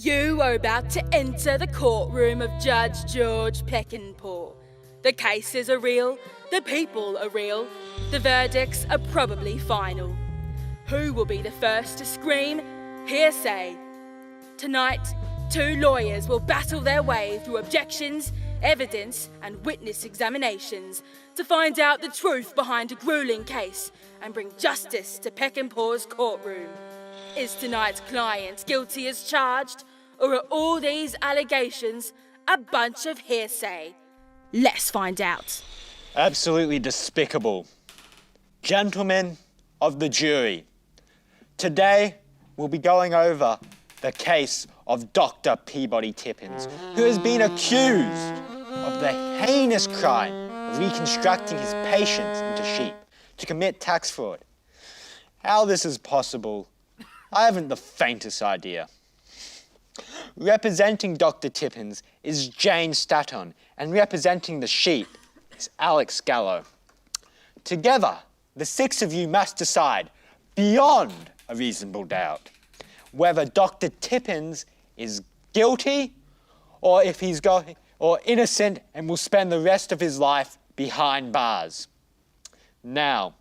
You are about to enter the courtroom of Judge George Peckinpah. The cases are real, the people are real, the verdicts are probably final. Who will be the first to scream, hearsay? Tonight, two lawyers will battle their way through objections, evidence and witness examinations to find out the truth behind a grueling case and bring justice to Peckinpah's courtroom. Is tonight's client guilty as charged, or are all these allegations a bunch of hearsay? Let's find out. Absolutely despicable. Gentlemen of the jury, today we'll be going over the case of Dr. Peabody Tippins, who has been accused of the heinous crime of reconstructing his patients into sheep to commit tax fraud. How this is possible, I haven't the faintest idea. Representing Dr. Tippins is Jane Staton, and representing the sheep is Alex Gallo. Together, the six of you must decide, beyond a reasonable doubt, whether Dr. Tippins is guilty or if he's innocent and will spend the rest of his life behind bars. Now,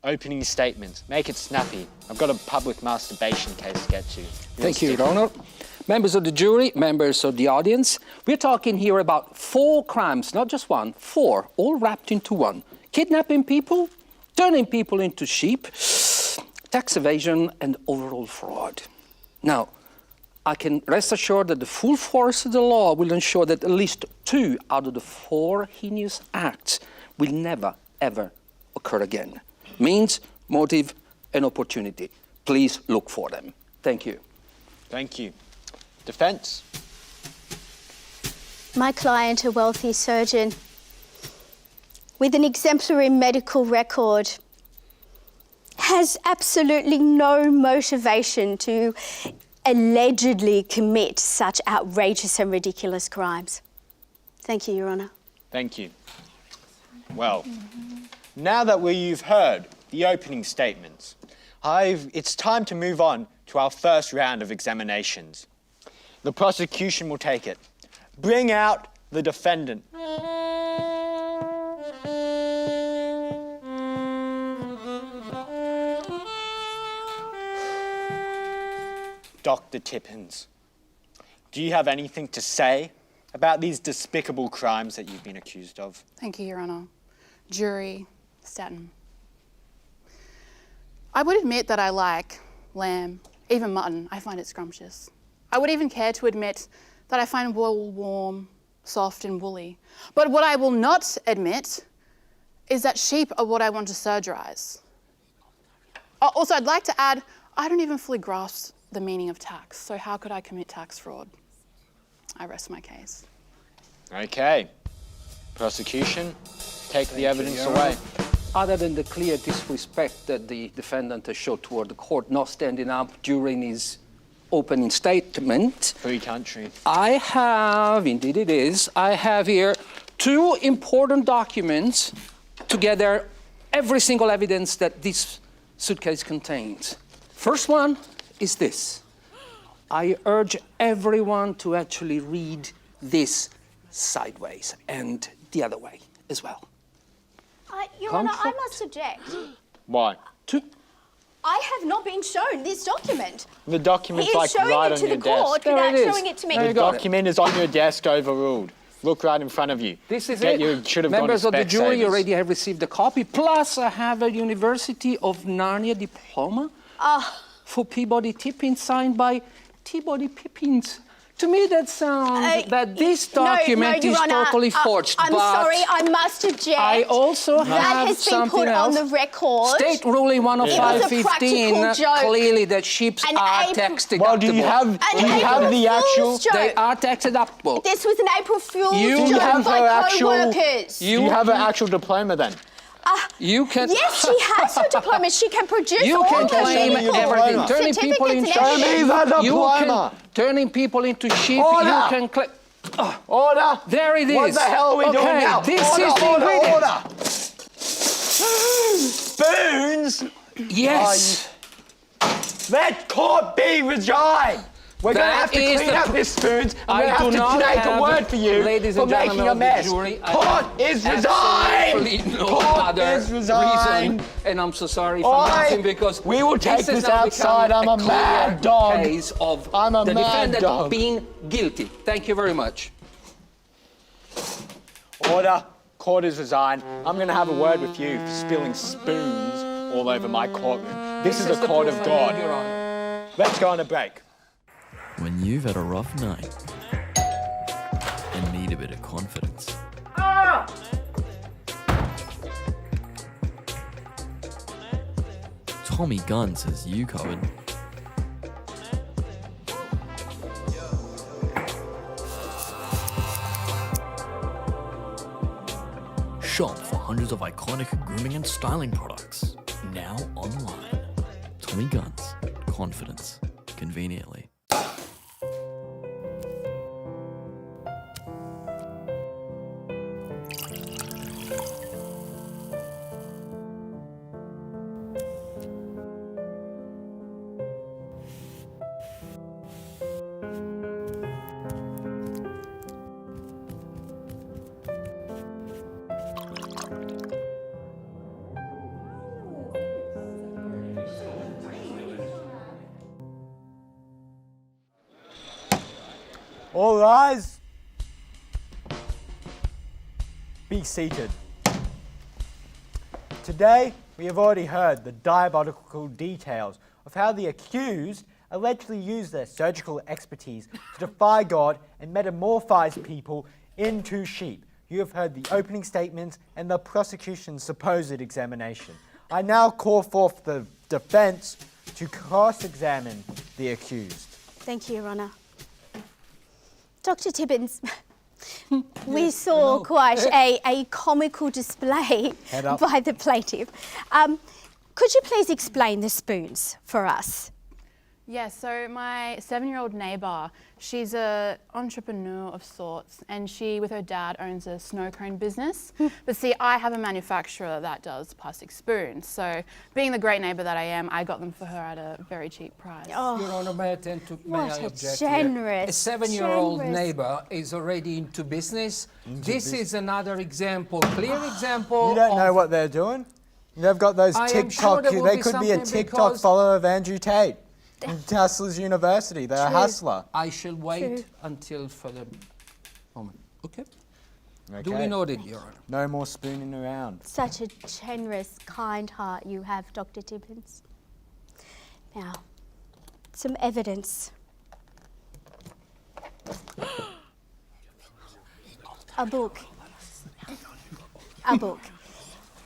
opening statements. Make it snappy. I've got a public masturbation case to get to. Thank you, Your Honor. Members of the jury, members of the audience, we're talking here about 4 crimes, not just one, 4, all wrapped into one. Kidnapping people, turning people into sheep, tax evasion, and overall fraud. Now, I can rest assured that the full force of the law will ensure that at least 2 out of the 4 heinous acts will never, ever occur again. Means, motive, and opportunity. Please look for them. Thank you. Thank you. Defense? My client, a wealthy surgeon with an exemplary medical record, has absolutely no motivation to allegedly commit such outrageous and ridiculous crimes. Thank you, Your Honour. Thank you. Well, now that you've heard the opening statements, it's time to move on to our first round of examinations. The prosecution will take it. Bring out the defendant. Dr. Tippins, do you have anything to say about these despicable crimes that you've been accused of? Thank you, Your Honour. Jury, Staton. I would admit that I like lamb, even mutton. I find it scrumptious. I would even care to admit that I find wool warm, soft and woolly. But what I will not admit is that sheep are what I want to surgerise. Also, I'd like to add, I don't even fully grasp the meaning of tax, so how could I commit tax fraud? I rest my case. Okay. Prosecution, take the evidence away. Other than the clear disrespect that the defendant has showed toward the court, not standing up during his opening statement. Free country. I have, indeed it is, I have here 2 important documents to gather every single evidence that this suitcase contains. First one is this. I urge everyone to actually read this sideways and the other way as well. Your Honour, I must object. Why? I have not been shown this document. The document's He like is showing right it on to your the court desk. without There it is. showing it to me. The document is on your desk, overruled. Look right in front of you. This is Get it. You should have Members gone to of the jury Specsavers. already have received a copy. Plus, I have a University of Narnia diploma for Peabody Tippins, signed by Peabody Pippins. To me, that sounds that this document Your is Honour, totally forged. I'm but sorry, I must object. I also that have has been something put else. on the record. State ruling It was a 105.15 practical joke. clearly that sheep An are April- tax deductible. Well, do you have the actual... Fool's joke. They are tax deductible. This was an April Fool's You joke have by her actual- co-workers. Do you have an actual diploma then? You can. Yes, she has her diploma. She can produce You all can her claim medical everything. Turning people into certificates and sheep. everything. You can turning people into sheep. Order. You can claim. Order! There it is. What the hell are we doing now? This Order, is the order, ingredient. order! Spoons! Yes. Let court be resigned! We're going to have to clean up these spoons. I'm going to have to take a word for you for making a mess. Court is resigned! Court is resigned! And I'm so sorry for nothing because we will take this outside. I'm a mad dog. Case of I'm a the mad defendant dog. being guilty. Thank you very much. Order. Court is resigned. I'm going to have a word with you for spilling spoons all over my courtroom. This is a court of God. Your Honor. Let's go on a break. When you've had a rough night and need a bit of confidence. Tommy Guns has you covered. Shop for hundreds of iconic grooming and styling products. Now online. Tommy Guns. Confidence. Conveniently. All rise. Be seated. Today, we have already heard the diabolical details of how the accused allegedly used their surgical expertise to defy God and metamorphise people into sheep. You have heard the opening statements and the prosecution's supposed examination. I now call forth the defence to cross-examine the accused. Thank you, Your Honour. Dr. Tibbins, we saw quite a comical display by the plaintiff. Could you please explain the spoons for us? Yes, so my 7-year-old neighbour, she's an entrepreneur of sorts, and she, with her dad, owns a snow cone business. But see, I have a manufacturer that does plastic spoons. So being the great neighbour that I am, I got them for her at a very cheap price. Oh, Your Honour, may I what a object generous, here? A 7-year-old generous neighbour is already into business. This is another example, clear example. You don't know what they're doing? They've got those I am TikTok, sure there will they be could be a something TikTok because- follower of Andrew Tate. Hustlers University, they're a hustler. I shall wait until further moment. Okay? Duly noted, Your Honour. No more spooning around. Such a generous, kind heart you have, Dr. Tibbins. Now, some evidence. A book. A book.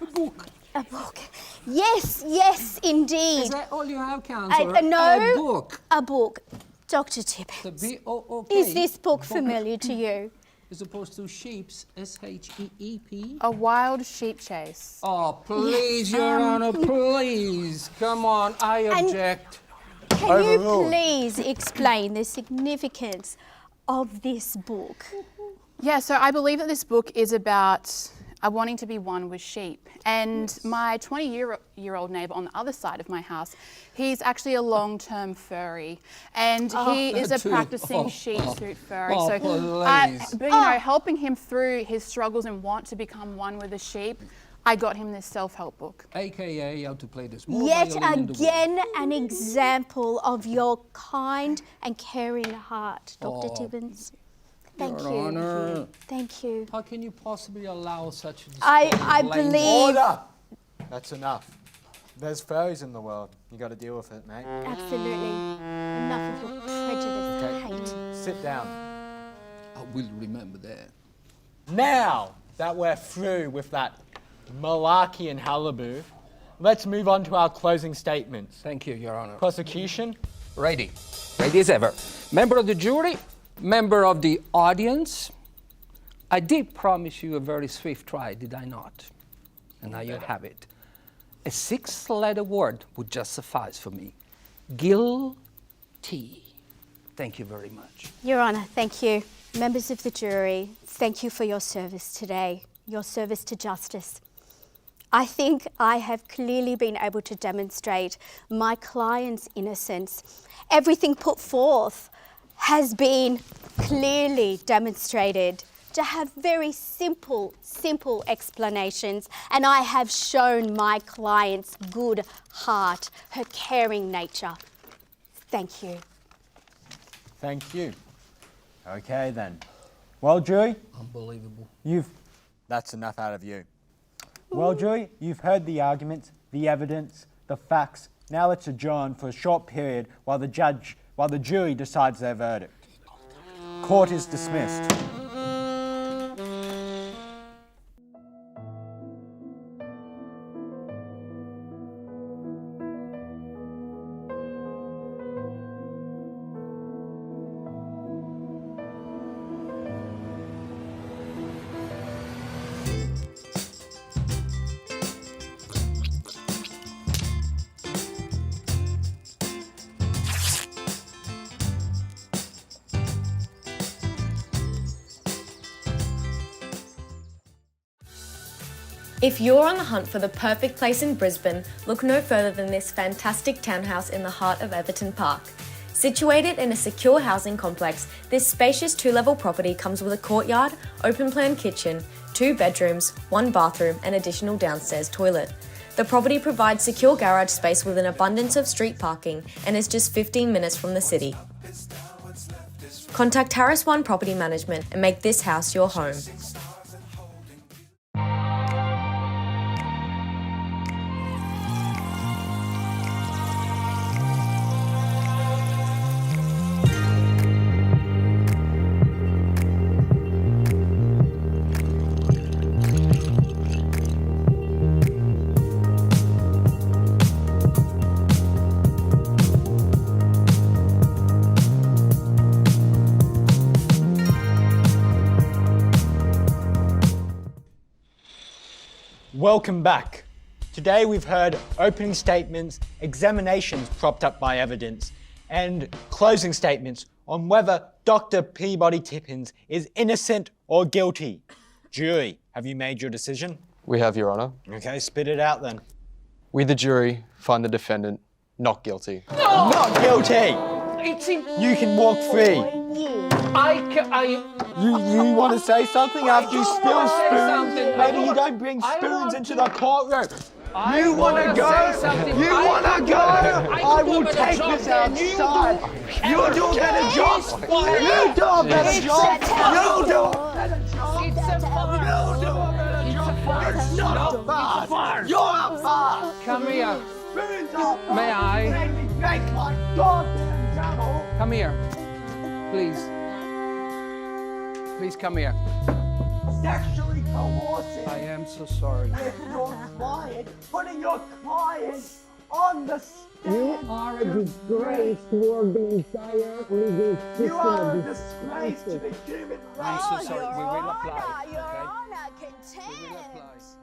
A book. A book. Yes, yes, indeed. Is that all you have, Counsellor? No. A book. A book. Dr. Tibbins. The B-O-O-K. Is this book familiar to you? As opposed to sheep's, S-H-E-E-P. A wild sheep chase. Oh, please, Your Honour, please. Come on, I object. Can you please explain the significance of this book? Yeah, so I believe that this book is about wanting to be one with sheep. And my 20-year-old neighbour on the other side of my house, he's actually a long-term furry. And he is a practicing sheep suit furry. Oh, so, please. but, you know, helping him through his struggles and want to become one with the sheep, I got him this self-help book. AKA how to play the small Yet violin in the again, an example of your kind and caring heart, Dr. Tibbins. Thank Your you. Honour. Thank you. How can you possibly allow such a I display of believe... Order! That's enough. There's furries in the world. You got to deal with it, mate. Absolutely. Enough of your prejudice and hate. Sit down. I will remember that. Now that we're through with that malarkey and hullaboo, let's move on to our closing statements. Thank you, Your Honour. Prosecution? Ready. Ready as ever. Member of the jury, member of the audience, I did promise you a very swift trial, did I not? And now you have it. A 6-letter word would just suffice for me. Guilty. Thank you very much. Your Honour, thank you. Members of the jury, thank you for your service today, your service to justice. I think I have clearly been able to demonstrate my client's innocence. Everything put forth has been clearly demonstrated to have very simple explanations, and I have shown my client's good heart, her caring nature. Thank you. Thank you. Okay then. Well, jury, Unbelievable. that's enough out of you. Well, jury, you've heard the arguments, the evidence, the facts. Now let's adjourn for a short period while the jury decides their verdict. Court is dismissed. If you're on the hunt for the perfect place in Brisbane, look no further than this fantastic townhouse in the heart of Everton Park. Situated in a secure housing complex, this spacious 2-level property comes with a courtyard, open-plan kitchen, 2 bedrooms, 1 bathroom and additional downstairs toilet. The property provides secure garage space with an abundance of street parking and is just 15 minutes from the city. Contact Harris One Property Management and make this house your home. Welcome back. Today we've heard opening statements, examinations propped up by evidence, and closing statements on whether Dr. Peabody Tippins is innocent or guilty. Jury, have you made your decision? We have, Your Honour. Okay, spit it out then. We, the jury, find the defendant not guilty. Not guilty! You can walk free. You want to say something after you spill spoons? Maybe you don't bring spoons into the courtroom. You want to go? You want to go? I will take this outside. You'll do a better job. You do a better job. You'll do a better job. You'll do a better job. It's not a farce. You're a farce. Come here. Spoons are farce. May I? Make my goddamn devil. Come here. Please. Please come here. Sexually coercive. I am so sorry. With your client, putting your client on the stand. You are a disgrace to our entire legal system. You are a disgrace to the human race. I'm so sorry. We will apply. Your Okay? Honour, We will apply.